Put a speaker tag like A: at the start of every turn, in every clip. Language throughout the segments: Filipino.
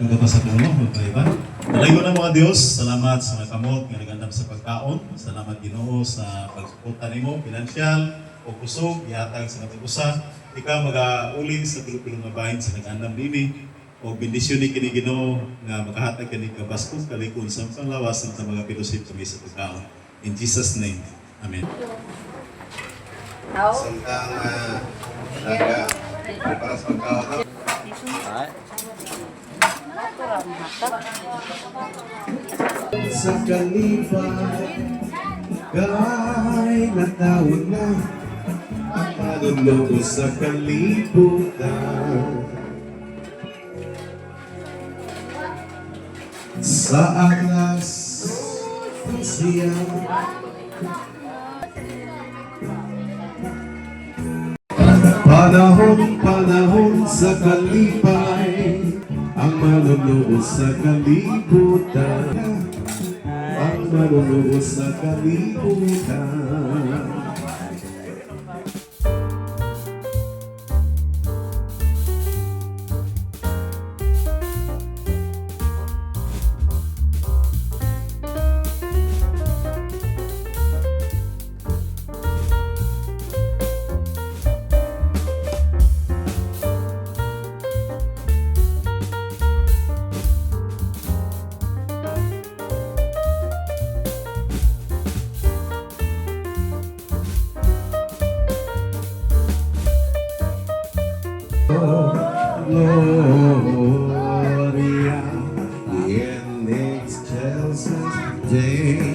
A: Nagpapasa po mo, magpaiba. Talayo na mga Diyos, salamat sa mga kamot, nga nagandam sa pagkaon. Salamat Ginoo sa pagsuporta nimo, pinansyal, o kusog, ihatag sa natubusa. Ikaw mag-aulin sa tulong-tulong na bahin sa nagandam dini. O bendisyon ni kini Ginoo nga makahatag kini kabaskog kalikon sa panglawas ng mga pilosof kami sa pagkaon. In Jesus' name, Amen.
B: Santang naga para sa pagkaon. Sa kalipay, kahit natawag na panulong sa kalibutan. Sa alas siya panahon sa kalipay, ang manunod sa kalibutan, ang manunod sa kalibutan. Gloria in excelsis Deo.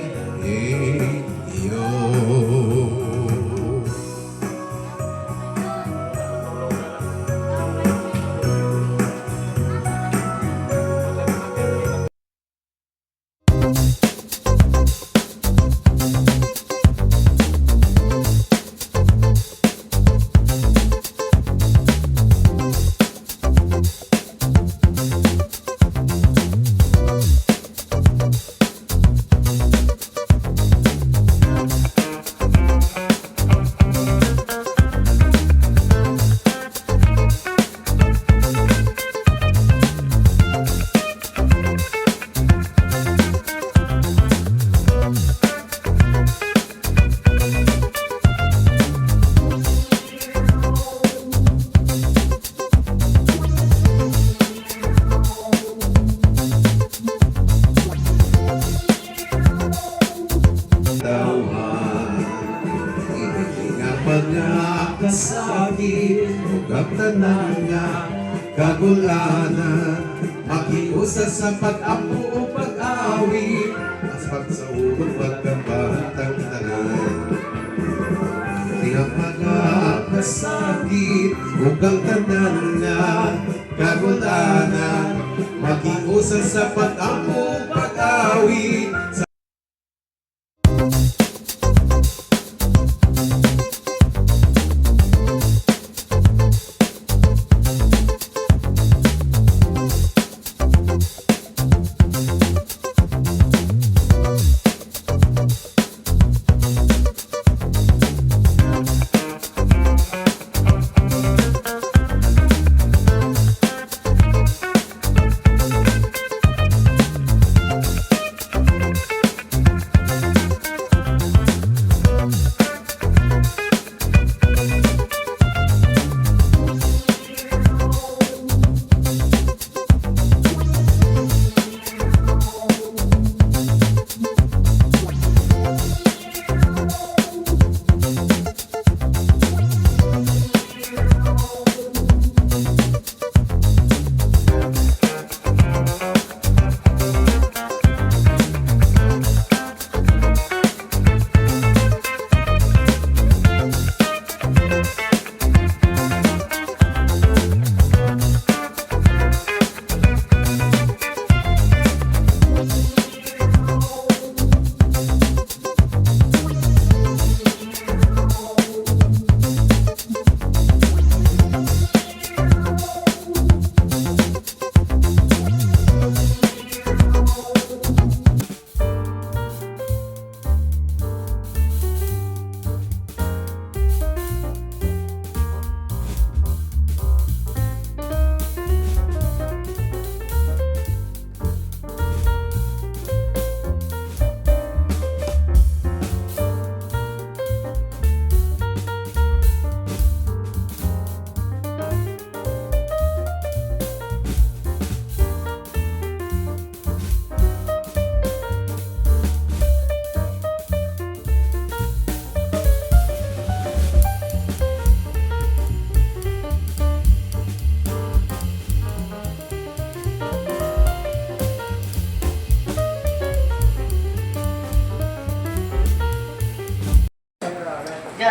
B: Pagkakasakit, ugap-tanan nga kagulanan, makiusa sa pag-apo o pag-awit, at pagsaugod pagkabantang tanan. Tiyang pagkakasakit, ugap-tanan nga kagulanan, makiusa sa pag-apo o pag-awit.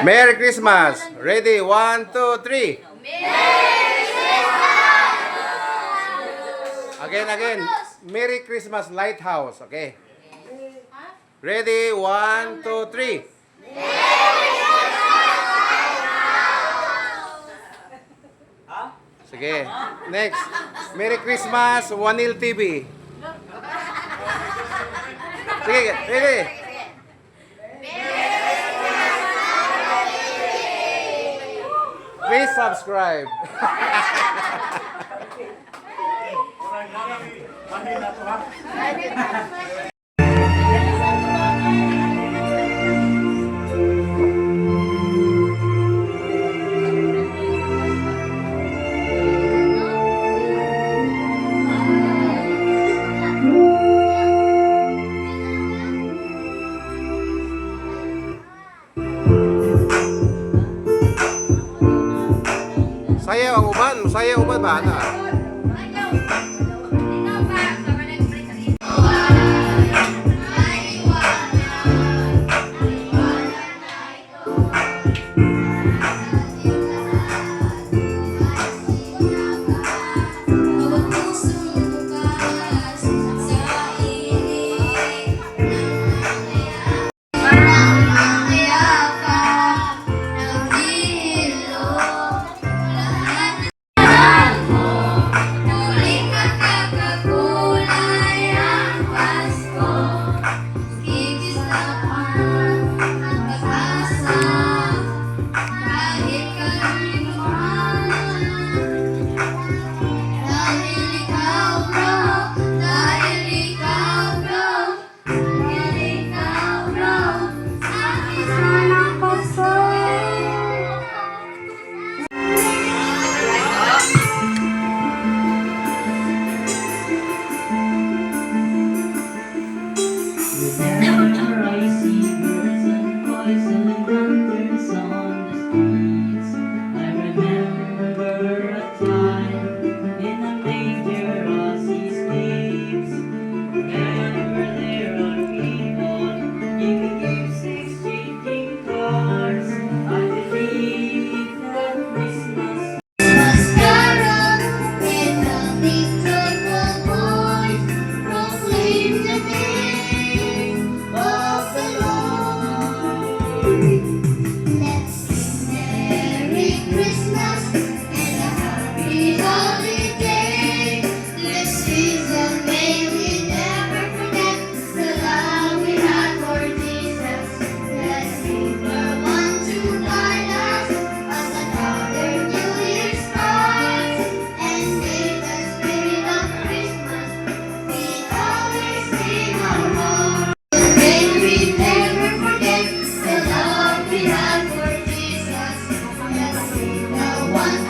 C: Merry Christmas. Ready? 1, 2, 3. Again. Merry Christmas Lighthouse. Okay. Ready? 1, 2, 3. Sige. Next. Merry Christmas Wanil TV. Sige, ready? Please subscribe. Saya uban ba na?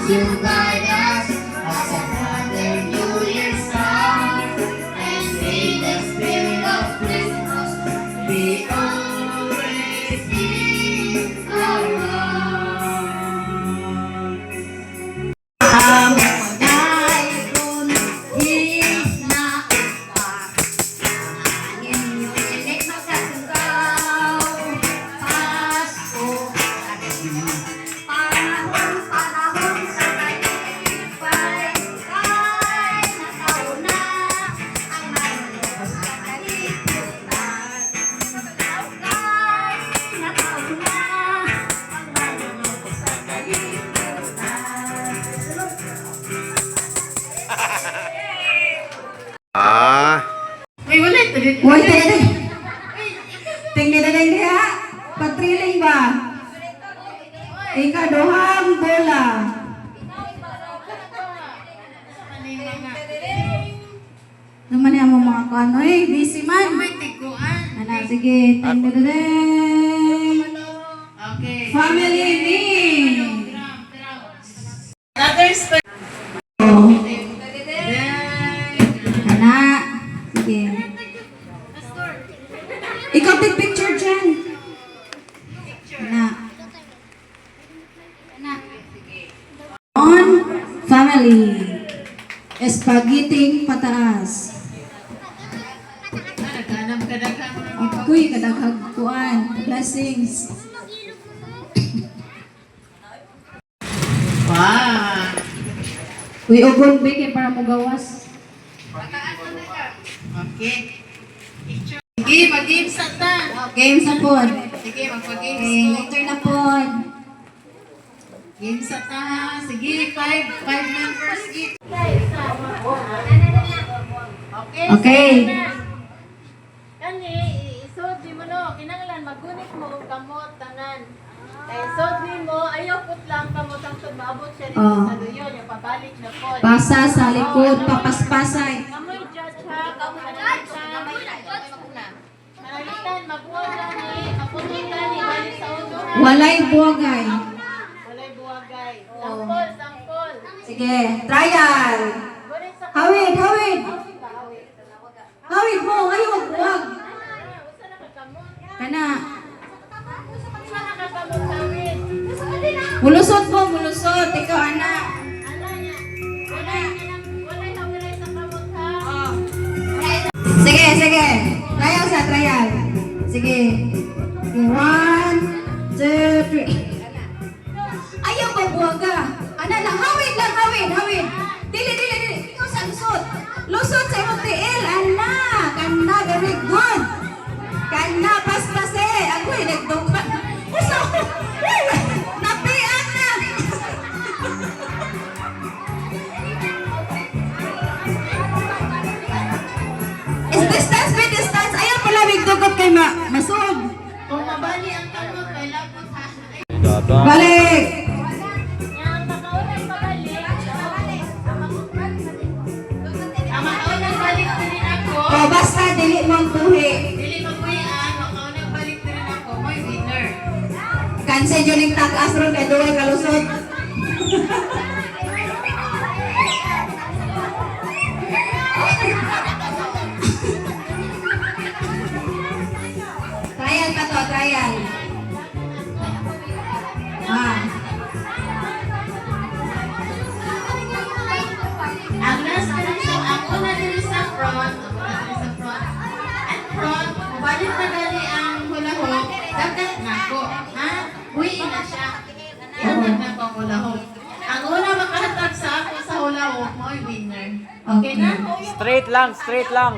D: You guide us as another New Year's song, and may the spirit of Christmas be always in our hearts. Ang pagdayon is naapa, ang inyong ilik magkasugaw, Pasko at panahon sa kalipay, kay nataon na ang malulubos na kaliputan. Kay nataon na ang malulubos na kaliputan.
C: Ah,
E: Wait, tingnan na lang niya. Patriling ba? Ikaduhang bola. Naman niya mo mga kano eh. Busy man. Ano, sige. Tingnan na Family name. Anak. Sige. Ikaw take picture dyan. Anak. On family. Espagiting pataas. Iko'y kadaghag kuan. Blessings.
F: Wow!
E: Uy, ugon be kay para mo gawas.
F: Okay. Sige, mag-game sa ta.
E: Game sa pod.
F: Sige, magpag-game
E: Okay, later na pod.
F: Game sa ta. Sige, five members each.
E: Okay.
G: Kani, isod di mo no, kinahanglan magunit mo og kamot tanan. Kay isod mo, ayaw put lang kamot ang sud maabot siya dito
E: Oh.
G: sa duyon, yung pabalik na pod.
E: Pasa sa likod, papaspasay.
G: Kamoy judge ha, Manalitan, magwala ni, kapututan ni, balik sa ulo ha.
E: Walay buwagay.
G: Walay buwagay. Sampol, sampol.
E: Sige, trial.
G: Gunit sa
E: Hawid, hawid.
G: kahawit.
E: Hawid mo, ayaw, buwag.
G: Usa na kakamot.
E: Kana.
G: Usa na kakamot kawit.
E: Mulusot mo, mulusot. Ikaw, anak.
G: Ala niya. Walay hawilay sa kamot ha.
E: Sige, sige. Trial sa trial. Sige. 1, 2, 3. Ayaw ba buwaga? Ana lang, hawid lang, hawid, hawid. Dili, dili, dili. Ikaw sa lusot. Lusot sa imong tiil. Ana, kana, very good. Kana, paspase. Ako, nagdukan. Uso. Napian na. Is distance by distance. Ayaw pala dugot kay masud.
F: Kung mabali ang kamot, may lapot ha.
E: Balik.
G: Yang makaunay pabalik.
F: Ang makaunang balik din ako.
E: O basta dili mo ang tuhi.
F: Dili magkuyan, makaunang balik din ako. May winner.
E: Kanse dyan yung takas ron kay duway kalusot. Trial pa to, trial. Ah.
F: Ang last na rin sa ako na din sa front. Ako na din sa front. At front, balik na gali ang hulahok. Dagat na ako. Ha? Huwiin na siya. Dagat na ko ang hulahok. Ang una makahatag sa ako sa hulahok, mo ay winner. Okay na?
C: Straight lang, straight lang.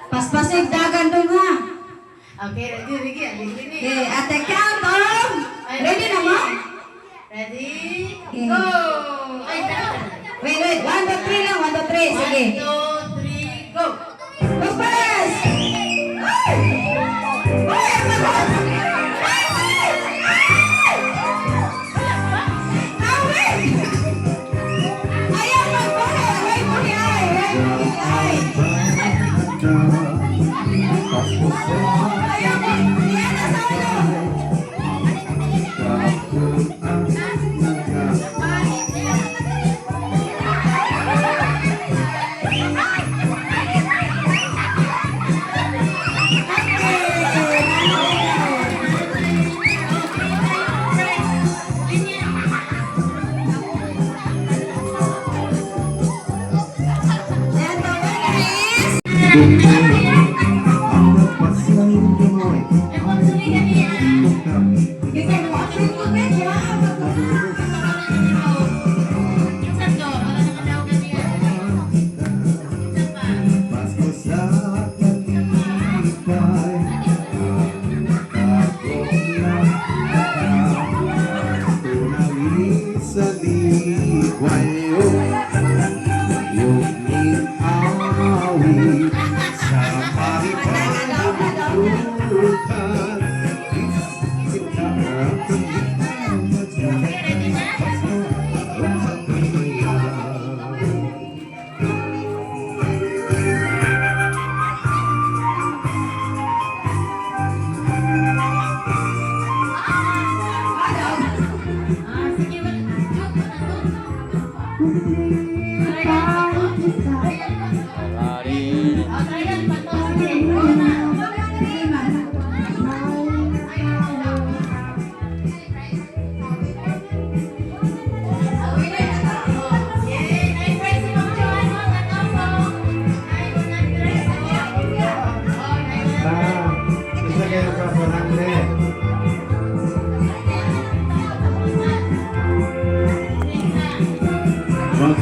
E: Paspasig dagan doon ha.
F: Okay, ready, ready, ready.
E: Okay, at the count of... Ready na mo?
F: Ready?
E: Okay.
F: Go! Ay, dagat.
E: Wait, wait. 1, 2, 3 lang. 1, 2, 3. Sige.
F: 1, 2, 3, go!
E: Paspas! Ay! Ay! Ayaw magbuhay! Ay, buhay! Ay, ayaw magbuhay! Nasa ulo! And the winner is... Kita mo, actually, good job!
F: Isa to, wala na kadaw ganyan. Isa pa.
B: Sa liwayo, yung awit sa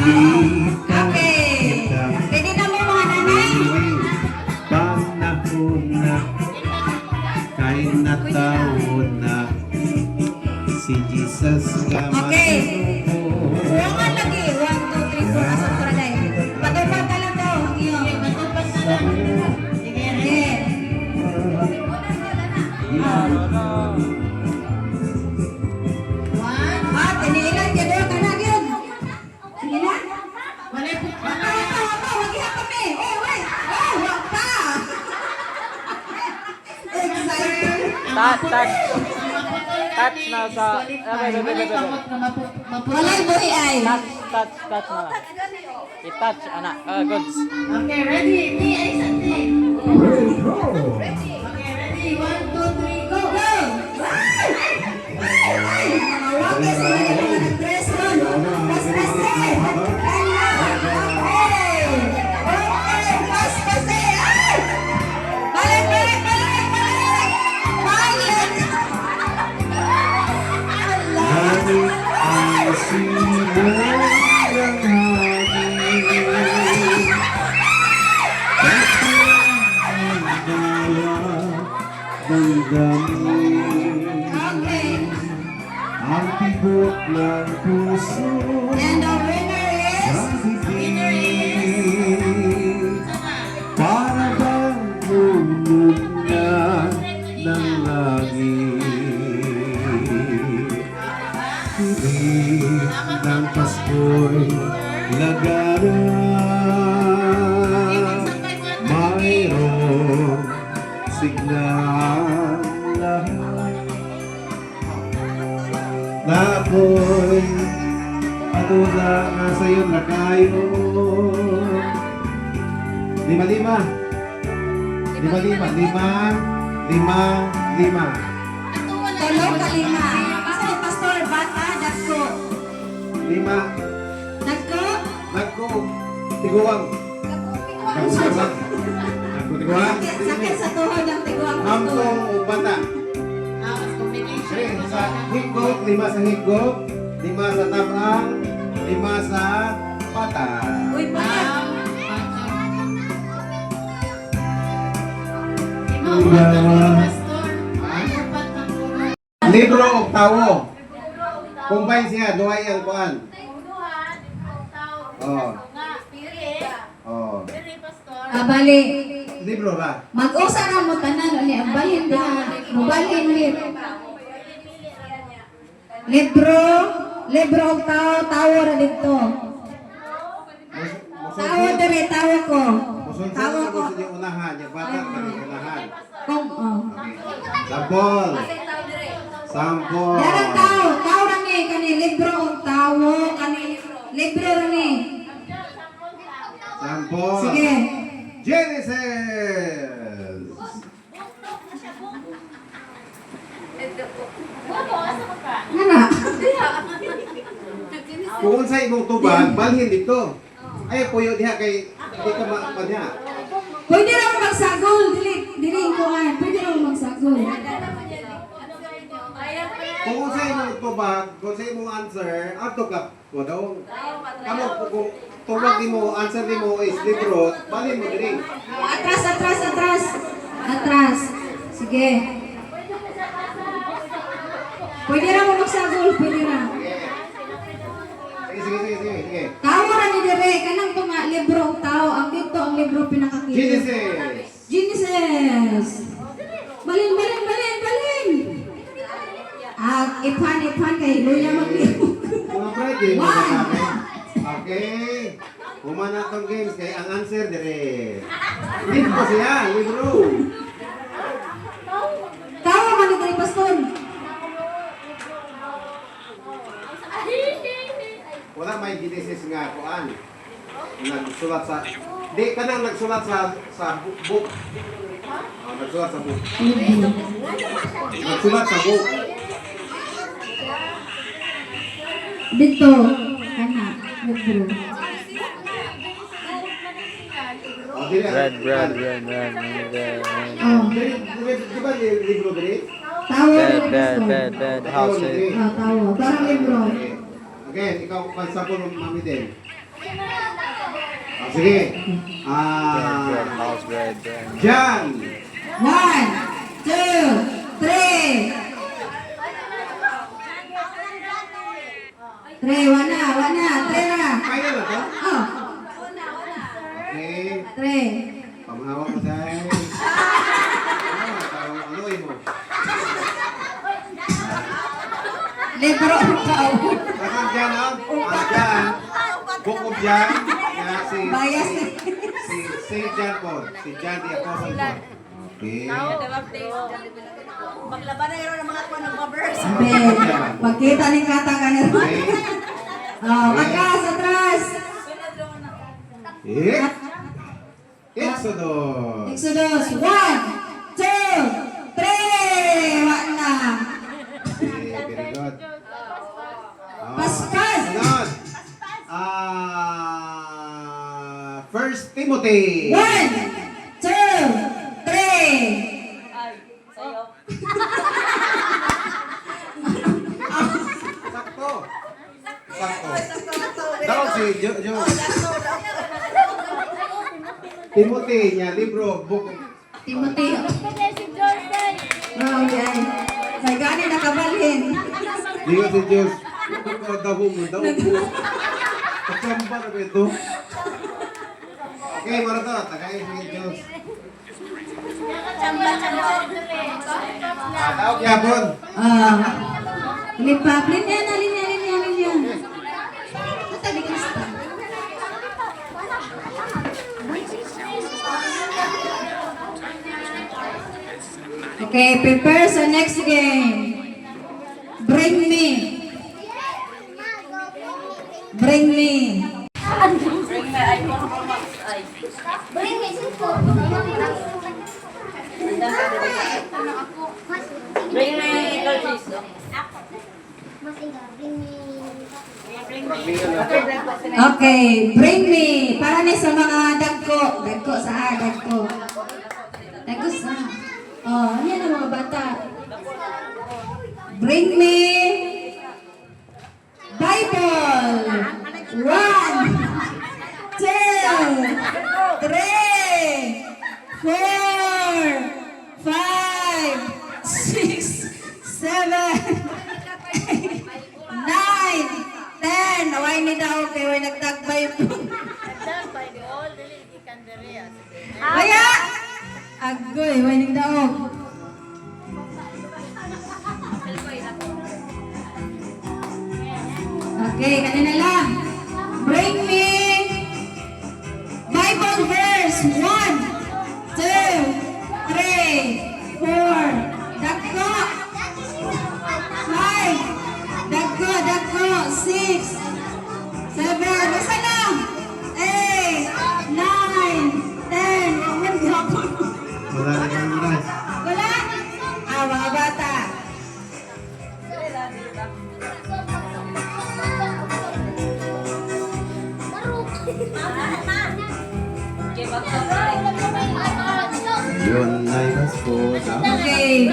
E: Okay. Pwede na mo mga nanay?
B: Panahon na kay nataon na si Jesus ka
E: Okay.
B: matutuo.
E: Ulangan lagi. 1, 2, 3, 4. Asal ko na dahil. Patupad ka lang daw. Iyo.
F: Matupad na lang. Sige, ready?
E: Okay.
F: One.
E: Tiniilan ka doon. Kanag yun. Sige na.
F: Wala po.
E: Wag iha kami. Oh, wait. Oh, wag pa. Excited.
C: Touch na sa-
F: Walay kamot nga maputol.
E: Walay buhi ay.
C: Touch na. I-touch, anak. Goods.
F: Okay, ready? Ni, ay sa ni. Okay, ready? 1, 2, 3, go!
E: Go! Mga wakis na mga nag-dress doon. Pas-pas eh. Kaya. Hey! Okay, pas-pas eh. Ay! Balik!
B: Langit ang sinang hangin. Damdamin
E: Okay.
B: ang tibok ng puso
E: And the winner is...
B: ang bibig para bang tulog na ng langit. Pilit ng Pasko'y lagaran, mayroong signal lahat na ako'y patula nga sa'yo na kayo. Lima.
E: Tulog ka lima. Basta ni Pastor, bata, dagko.
B: Lima.
E: Dagko?
B: Nagko. Tiguang. Tiguang.
E: Sakit sa tuhod ang tiguang pastor.
B: Ampong ubata.
F: Tapos combination.
B: Sa higop, 5 sa higop, 5 sa tabang, 5 sa pata.
E: Uy, pa.
B: Libro o tawo. Combine siya, duhay ang kuan. Oh. Oh.
E: Abali.
B: Libro ra.
E: Mag-usa na mo tanan ni abalhin diha. Mubalhin lib. Libro og tawo ra dito. Tawo dire tawo ko.
B: Musunod
E: Tawo
B: sa
E: ko.
B: gusto niyo unahan, yung bata kami unahan.
E: Kung
B: Sampol. Sampol.
E: Darang tawo ra ni kani libro og tawo kani libro ra ni.
B: Sampol.
E: Sige.
B: Genesis.
E: Nana.
B: Kung sa imong tubag, balhin dito. Ay, puyo diha kay di ka mapadya.
E: Pwede ra mo magsagol dili ko an. Pwede ra mo magsagol.
B: Kung sa imong tubag, kung sa imong answer, ato ka ko daw. Kamo kung tubag nimo, answer nimo is libro, balhin mo diri.
E: Atras. Sige. Pwede ra mo magsagol, pwede ra.
B: Sige.
E: Tao ra ni dire kanang to nga libro og tao, ang dito ang libro pinakakita. Genesis. Balin. Ipan kay Luya magliw.
B: Mga Friday, okay. Humana tong games kay ang answer dire. Libro siya, libro.
E: Tao man ni dire pastor.
B: Wala may Genesis nga kuan. Nagsulat sa di ka nang nagsulat sa book. Nagsulat sa book. Nagsulat sa book.
E: Dito kana libro.
C: Red.
E: Oh.
B: Di ba libro dire?
E: Tao ra ni pastor.
C: Bed, house.
E: Tao. Parang libro.
B: Again, ikaw pansapon ng mami din. Sige.
C: Mouse bread.
B: Jan.
E: 1, 2, 3. 3, wana, 3 na.
B: Kaya na to?
E: Oh,
B: Okay.
E: 3.
B: Pamahawak mo dahil. Ano mo?
E: Libro ka.
B: Kasang dyan, no? Ang dyan. Bukod dyan. Kaya
E: Bias.
B: si Jan po. Si Jan the Apostle po. Okay.
D: Maglaban na yun ng mga kuwan ng verse.
E: Sabi, pagkita ni kata ka na.
B: Okay.
E: Oh, magkas, atras.
B: Exodus.
E: Exodus 1, 2, 3. Wana.
B: Okay, very good.
E: Paspas.
B: Sunod. 1 Timothy.
E: 1, 2, 3.
B: Sakto. Daw si Jo. Timothy niya, libro, book.
E: Timothy.
G: Kaya si Jordan.
E: Oh, yan. May gani nakabalhin.
B: Di ka si Diyos. Daw mo. Pagkamba na ba ito? Okay, mara to. Tagay si Diyos. Tawag yapon.
E: Lipaplin yan, alin yan. Ito ni Krista. Okay, prepare sa next game. Bring me.
D: Bring me iPhone Pro Max. Bring me cellphone. Bring me Lordis.
E: Okay, bring me. Para ni sa mga dagko. Dagko sa. Dagko sa. Oh, yan ang mga bata. Bring me Bible. 1, 2, 3, 4, 5, 6, 7, 9, 10. Naway ni daw kay way nagtagbay po.
G: Done by the old Lily Canderia.
E: Kaya agoy way ning daog. Okay, kanina lang. Bring me Bible verse 1, 2, 3, 4. Dagko. 5. Dagko. 6. 7. Basta lang. 8, 9, 10. Awan gihapon.
B: Wala na kang oras.
E: Wala? Mga bata.
B: Yun ay Pasko.
E: Okay.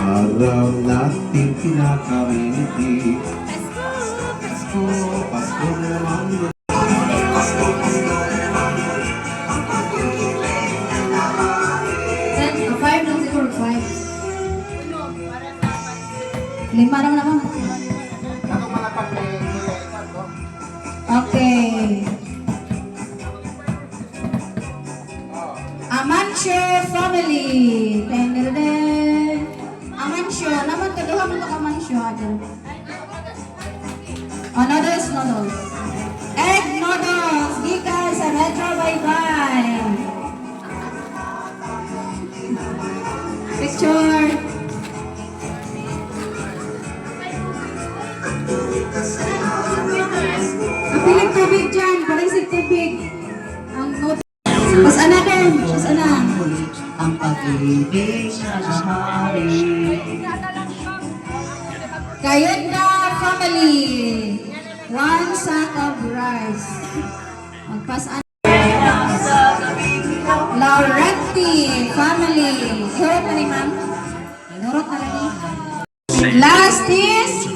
B: Araw natin kinakaminti. Pasko na naman.
E: Five lang siguro, 5. 5 lang naman.
B: Ano malapag ni
E: Okay. Amancio family. Ten. Amancio. Naman to. Duha mo to Amancio. Oh, noodles. Egg noodles. Gikas sa Metro Bye-bye. Picture. Kapiling tubig dyan. Parisig tubig. Ang noodles. Mas ana din. Mas ana.
H: Ang pag-ibig sa hari.
E: Kayunda family. 1 sack of rice. Magpasan. Lauretti family. Ihurot na ni ma'am. Ihurot na ni. Last is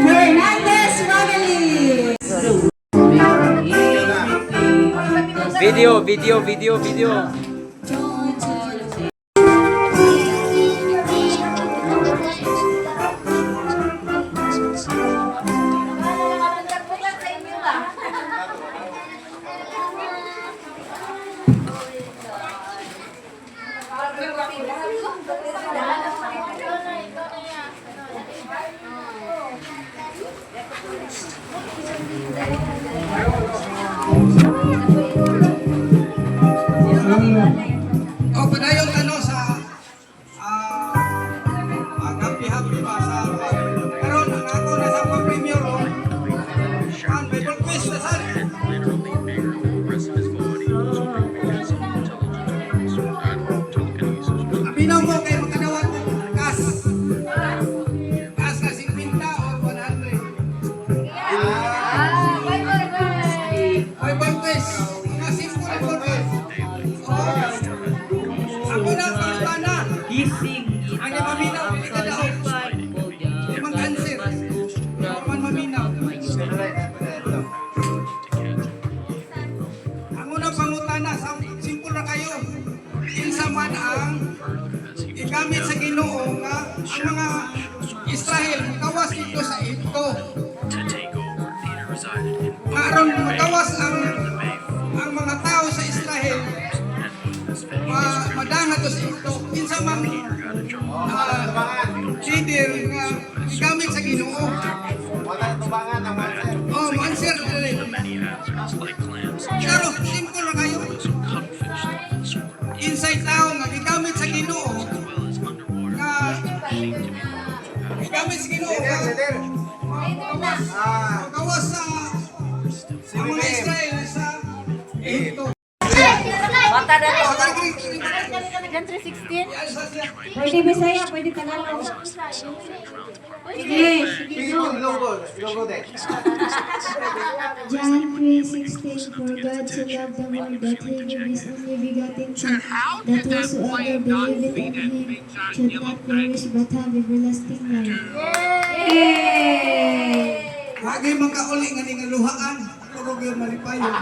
E: Hernandez family.
C: Video.
I: O, padayon tanong sa happy ba sa karon ang ako nasa pa-premier o ang Bible quiz na sa Abinaw mo kay makadawat mo kas na 50 o 100 Bible quiz mga simple Bible quiz ako na ang pangutana. Ang maminaw, hindi ka daw. Limang cancer. Ang maminaw. Ang unang pangutana, simple na kayo. Kinsa man ang igamit sa Ginoo nga ang mga Israel kawas dito sa ito. Maaron makawas ang mga tao sa Israel madanga to sa ito. Kinsa man leader nga igamit sa Ginoo. Oh, answer dali. Pero simple na kayo. Inside tao nga igamit sa Ginoo. Nga igamit sa Ginoo. Kawas sa mga Israel sa ito.
D: Bata na rin.
G: John 3:16.
E: Pwede Bisaya, pwede Tagalog. Sige.
B: Ilonggo din.
J: John 3:16 For God so loved the world that he gave his only begotten Son, that whosoever believeth in him should not perish but have everlasting life.
I: Wagay makauli nga ning luhaan. Ako gyud malipayon.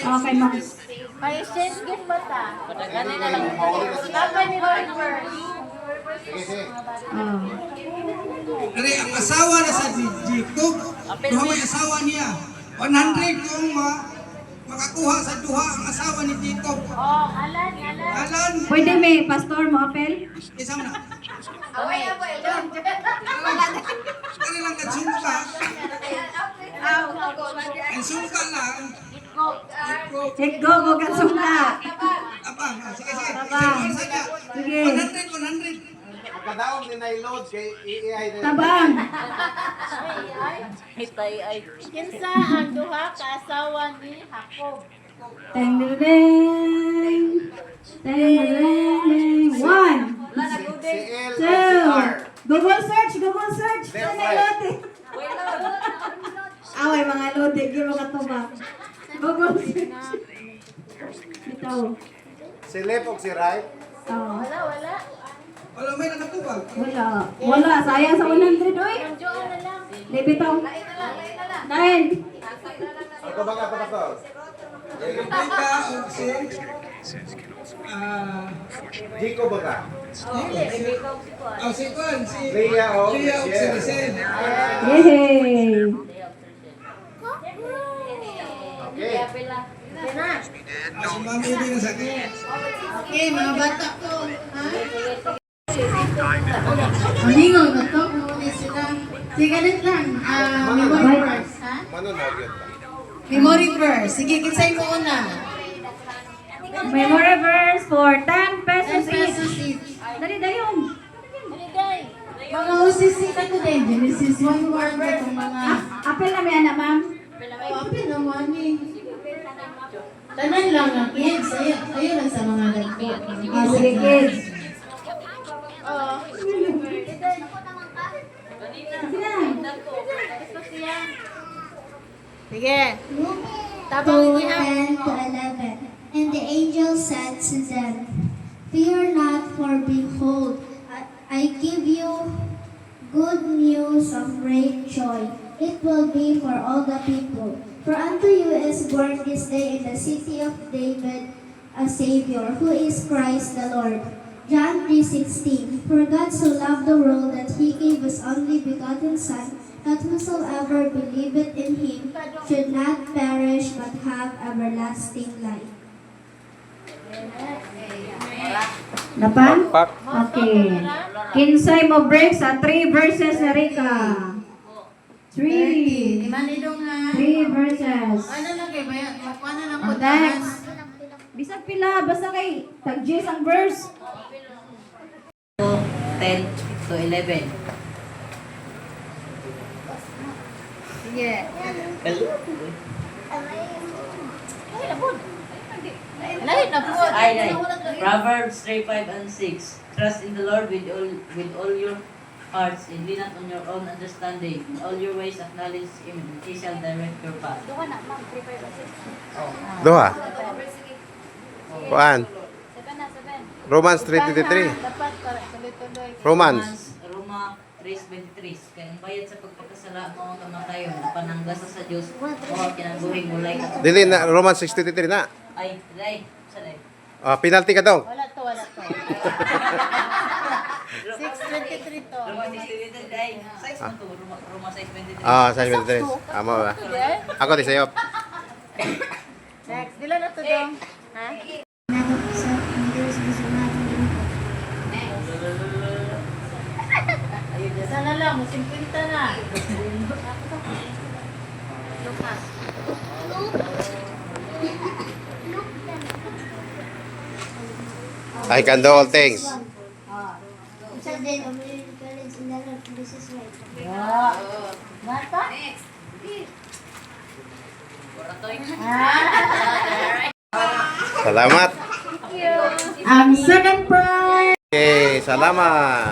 E: Okay, ma'am.
G: May exchange gift ba ta?
D: Padagani na lang.
G: Dapat ni Lord first.
I: Dari ang asawa na sa Jacob, duha may asawa niya. 100 kung makakuha sa duha ang asawa ni Jacob.
G: Oh, alan.
I: Alan,
E: Pwede may pastor mo apel?
I: isa man na.
D: Away na po.
I: Kani lang katsungka. Ang sungka lang.
E: Check go, bukan sungka.
I: Abang, sige.
E: Abang. Sige.
I: 100.
B: Pagkadaong din na-load kay EAI din.
E: Tabang.
D: Hitay ay.
G: Kinsa ang duha ka asawa ni Jacob?
E: Teng ding. One.
B: Si El
E: Two.
B: R.
E: Google search. Lote. Away mga lote, yung mga tubak. Google search. Ito.
B: Si Lep o si Right.
E: Oh.
G: Wala.
I: Wala may nakatubag.
E: Wala. Sayang sa 100, oy.
G: Ang Diyon na lang.
E: Libitaw. 9.
B: Ako ba ka pa?
I: Ika o si
B: Jico ba ka?
I: si Kwan, si
B: Leah o
I: Leah o si
B: Michelle.
I: Risen.
E: Yay.
B: Okay.
I: Si Mami Edi na sakit.
F: Okay, mga bata ko. Ha? Maningaw na to. Muli sila. Sige, ganit lang. Memory verse, ha?
B: Manon na yun.
F: Memory verse. Sige, kinsay mo una.
E: Memory verse for 10 pesos
F: 10 pesos
E: each.
F: each.
E: Dali dayon.
F: Mga usisi na to din. Genesis 1 word na itong mga...
E: Apel na may anak, ma'am.
F: Apa naman eh. Tanan lang ang kids. Ayaw lang sa mga nagpo.
E: Sige, kids.
F: Oo.
E: Sige na.
G: Sige.
J: Luke
G: Tabang
J: 2,
G: niya.
J: 10 to 11. And the angel said to them, Fear not, for behold, I give you good news of great joy. It will be for all the people. For unto you is born this day in the city of David a Savior, who is Christ the Lord. John 3:16. For God so loved the world that he gave his only begotten Son, that whosoever believeth in him should not perish but have everlasting life.
E: Napan?
C: Pak.
E: Okay. Kinsay mo break sa 3 verses na Rika. 3.
F: Imanidong ha.
E: 3 verses.
F: Ano lang kayo ba yan? Ano lang po
E: Ang next. Bisag pila, basta kay tag-J's ang verse.
D: 10 to 11.
G: Sige. Lahat na po.
D: Ay. Proverbs 3:5 and 6. Trust in the Lord with all your hearts, and lean not on your own understanding. In all your ways acknowledge Him, and He shall direct your path.
C: Duha. Kuan.
G: 7 na, 7.
C: Romans 3:23.
G: Dapat para tuloy-tuloy.
C: Romans.
D: Roma 3:23. Kaya ang bayad sa pagkakasala mo kamatayon, pananggas sa Diyos, mo kinabuhing mulay ka.
C: Dili na Romans 6:23 na.
D: Ay, dai, sanay.
C: Penalty ka daw.
G: Wala to, wala to. 6:23 to.
D: Roma 6:23 dai. Size mo to, Roma 6:23.
C: Sa 23. Amo ba? Ako di sayo.
G: Next, dila na to dong. Ha?
J: Nag-usap ang Diyos gusto natin
G: Sana lang, musimpinta na.
C: I can do all things.
J: Isa din, American College in the Lord, this is right.
G: Mata?
C: Salamat.
E: Ang second prize.
C: Okay, salamat.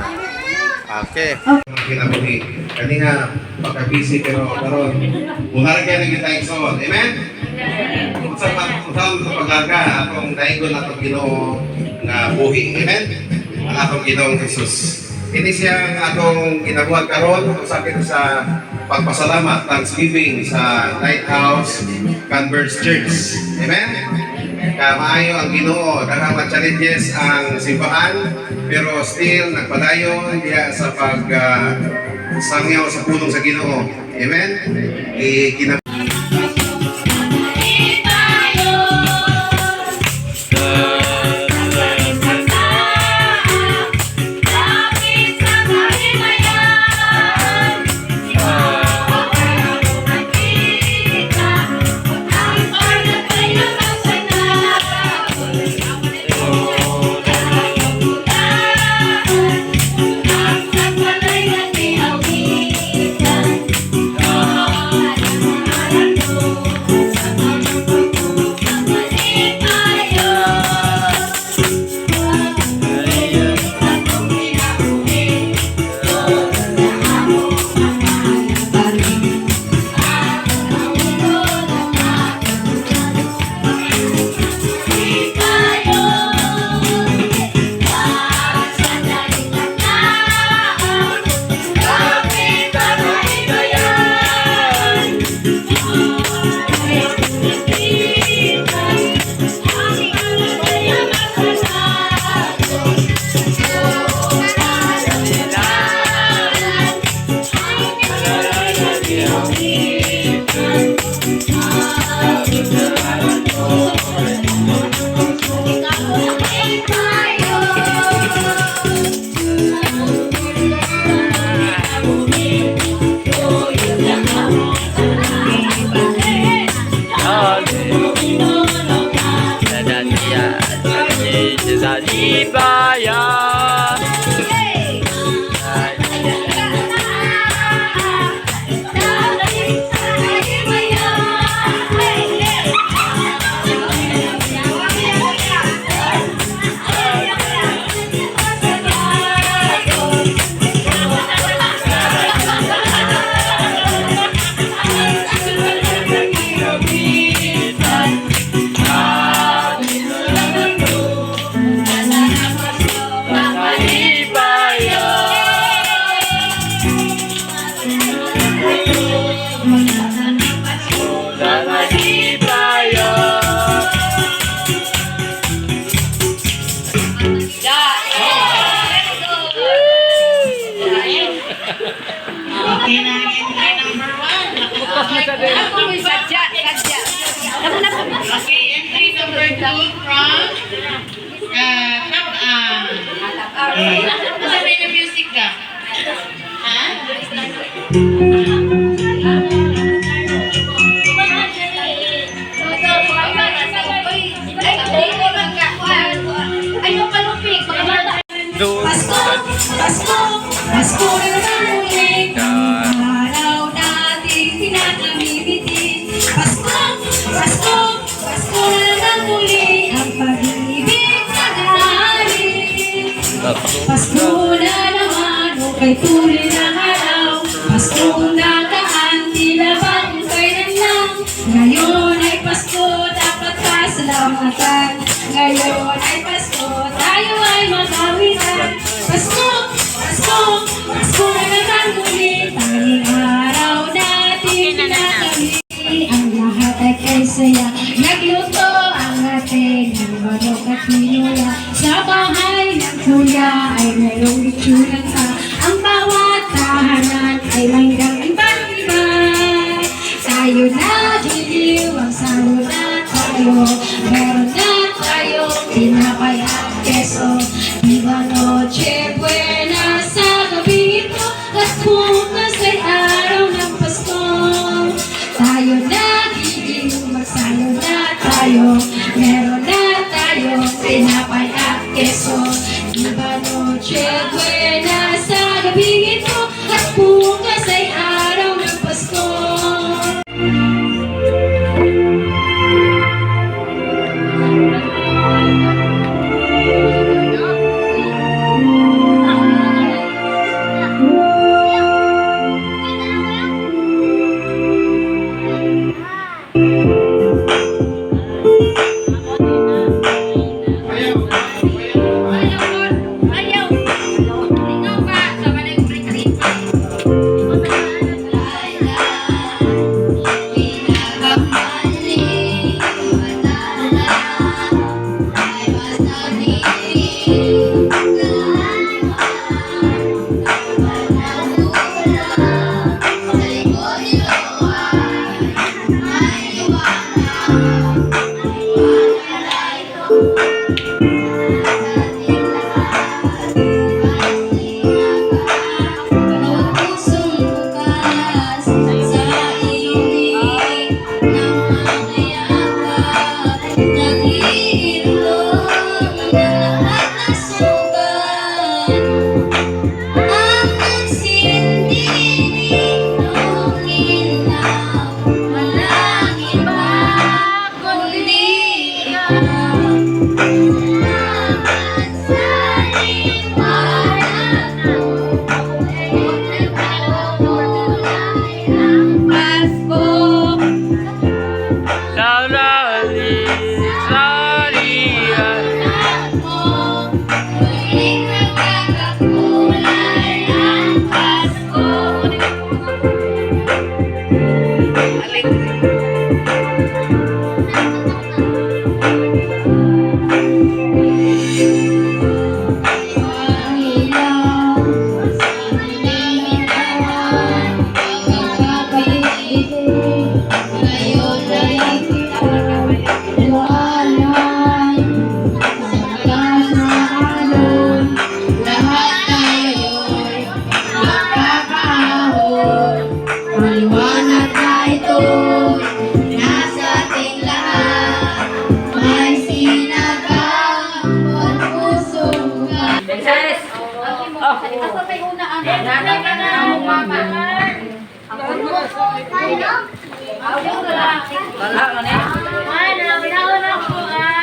C: Okay.
B: Kinabuhi. Kanina, pagka-busy pero karon buharag kayo ng kita igsoon. Amen? Usap sa paglaga, atong daigon atong Ginoo nga buhi. Amen? Ang atong Ginoong Jesus. Ini siya ang atong ginabuhat karon usapin sa pagpasalamat, thanksgiving sa Lighthouse Converse Church. Amen? Maayo ang Ginoo, daghang mga challenges ang simbahan, pero still nagpadayon diya sa pag sangyaw sa pulong sa Ginoo. Amen?
F: Okay, entry number 2 from Tab-ang. Masabay na music ka? Ha? Ayaw palupig.
E: Pasko, Pasko, Pasko na naman ulit. Araw natin pinakamibitin. Pasko, Pasko, Pasko na naman ulit. Ang pag-ibig nag-aalit. Pasko na naman, okay tuloy ng araw. Paskong nakaan, tila bang kailan lang. Ngayon ay Pasko, dapat pasalamatan. Ngayon ay Pasko, tayo ay magawitan. Pasko, Pasko, Pasko na naman muli. Tanging araw natin pinakami. Ang lahat ay kay saya. Nagluto ang atin ng manok at tinola. Sa bahay ng kuya ay mayroong itsurang ka. Ang bawat tahanan ay langgang ibang iba. Tayo na diliw, ang salo na tayo. Meron na tayo, tinapay at keso. Diba noche buena sa gabi ito. At bukas ay araw ng Pasko. Tayo na diliw, magsalo na tayo. Meron na tayo, tinapay at keso. Diba noche buena sa gabi ito. At bukas ay araw ng Pasko.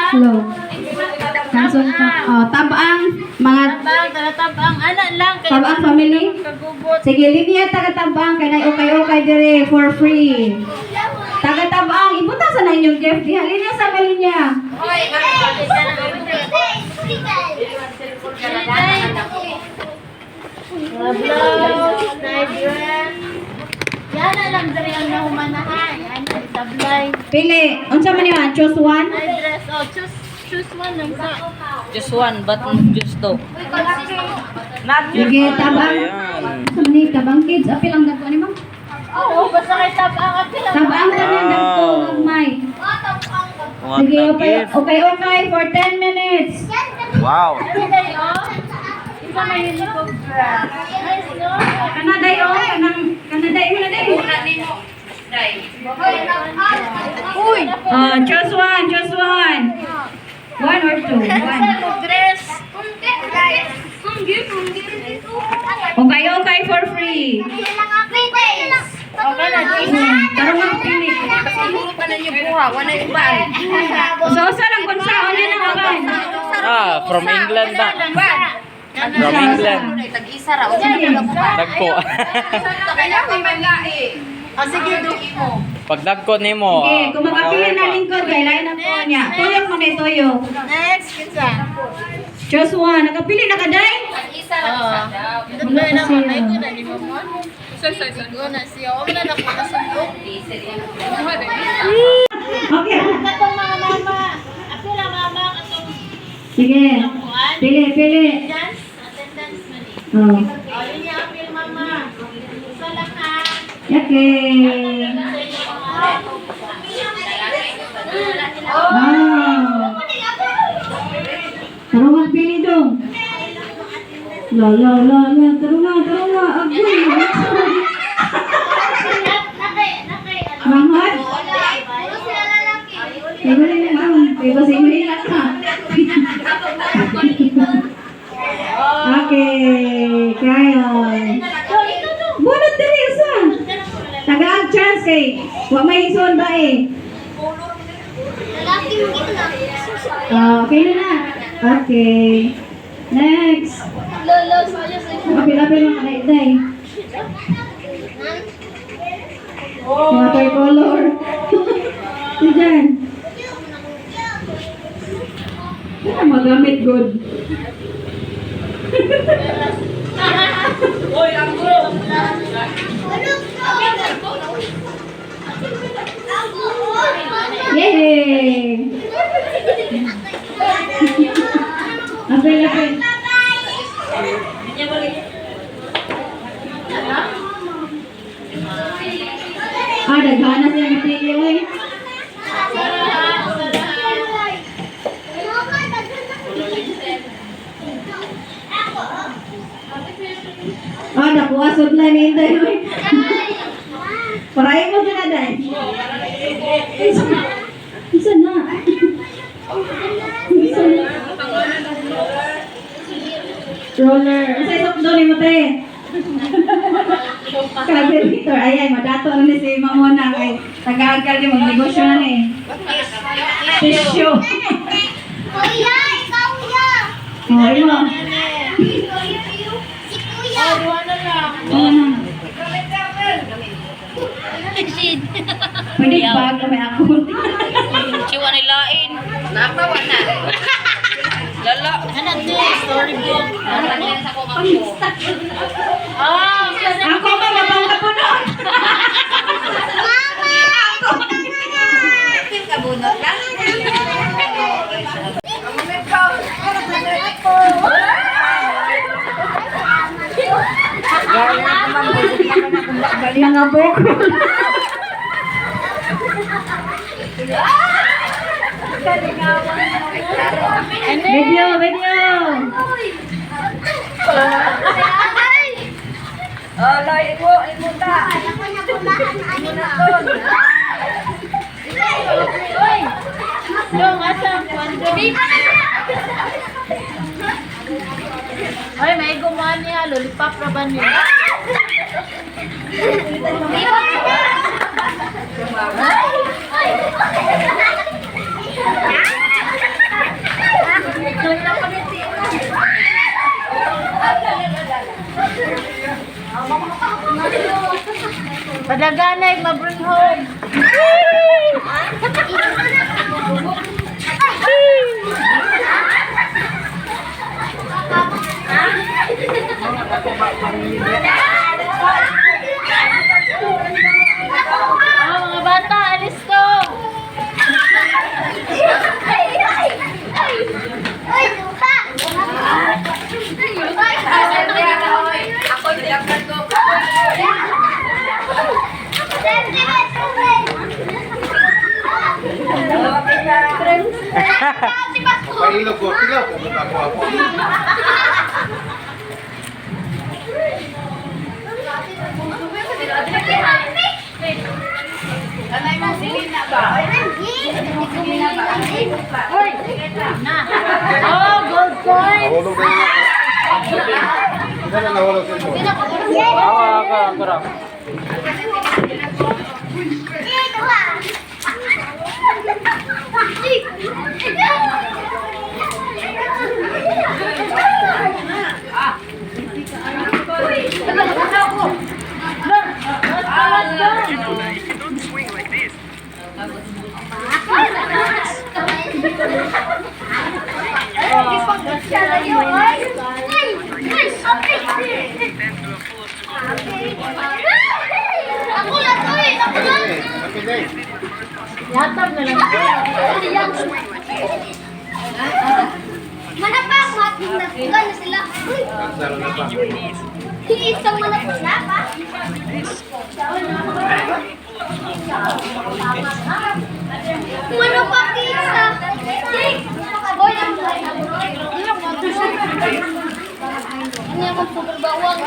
E: Hello. Kanson ka. Oh, tabang mga
G: Tabang anak lang.
E: tabang family. Sige, linya taga-tabang kay nay okay dire for free. Taga-tabang ibuta sa na inyong gift diha. Linya sa linya.
G: Yan na lang dari ang naumanahan. Yan ay sablay.
E: Pili, unsa man yan? Choose one.
G: Address. Oh, choose one lang sa.
D: Just one, but just two.
E: Sige, tabang. Ni tabang kids apil ang dagko ni ma'am.
G: Oo, basta kay tabang at sila.
E: Tabang tanan dagko.
K: What
E: Sige,
K: a
E: okay,
K: gift.
E: okay for 10 minutes.
K: Wow.
G: Isa may helicopter. Yes, no?
E: Kanaday, kanaday mo na day. Uy! Choose one. One or two? One. Okay for free. Tarong ang pili. Usa lang kung saan yun ang aban.
K: From England ba? From England. Dagko.
F: Sige, duki mo.
K: Pag dagko nimo.
E: Okay, kung makapili na lingkod, kay lain ang po niya. Tuyok mo na tuyok.
F: Next, kinsa?
E: Choose one. Nakapili na ka, day?
F: Ito ba naman? Ay, ko na ni Mama. Sigo na siya. O na po na sa buhok.
E: Okay.
G: Katong mga mama. Ako lang mama. Katong
E: Sige. Pili.
F: Dance, attendance man eh.
E: Oh.
F: O, yun yung appeal mama. Isa lang ha.
E: Okay. Wow. Tarong ang pili dong. La. Tarong nga. Agoy. Manghot? Iba rin yung ahon. Iba sa inyo rin ka. Okay. Crayon. Bunot dali, usa. Tagaan chance kay. Wa may ison ba eh. Okay na. Okay. Next. Kapil-apil mga kaitday. Watercolor. Diyan. Ano magamit good? Yay! Apil. Daghana siya napili, oy. Nakuha sudlan ni Inday, oy. Parahin mo sila, Day. Isa na. Roller. Isa isok doon ni mo, te. Calculator. Ayan, madato na ni si Mamona. Kay taga-agkal yung magnegosyo na ni. Tissue.
J: Kuya, ikaw ya.
E: Oh, imo. Pwede ba kami ako?
D: Siwa na lain. Nakawa na. Lala.
F: Ano ito? Storybook.
E: Ako ba mabangga po nun?
J: Mama! Ako!
D: Kabunot lang.
E: Mga buko. Video.
J: Imo ta.
F: Dong, asam. Ay, may gumawa niya. Lollipop na ba niya? Padaganay, ma-bring home. Mga bata, alis to.
J: Oy, lupa.
D: Ako dilakad ko.
J: Sente,
B: Pailog ko, tilaw ko kung ako.
G: Oh, gold coin!
B: Nahulog na yun ako. Sino na nahulog sa ito?
K: Ako raw.
G: Yatag na lang.
J: Manapak, matigas na sila. Isang malaki na pa. Manapak isa. Boy, ang ano yung super bawang.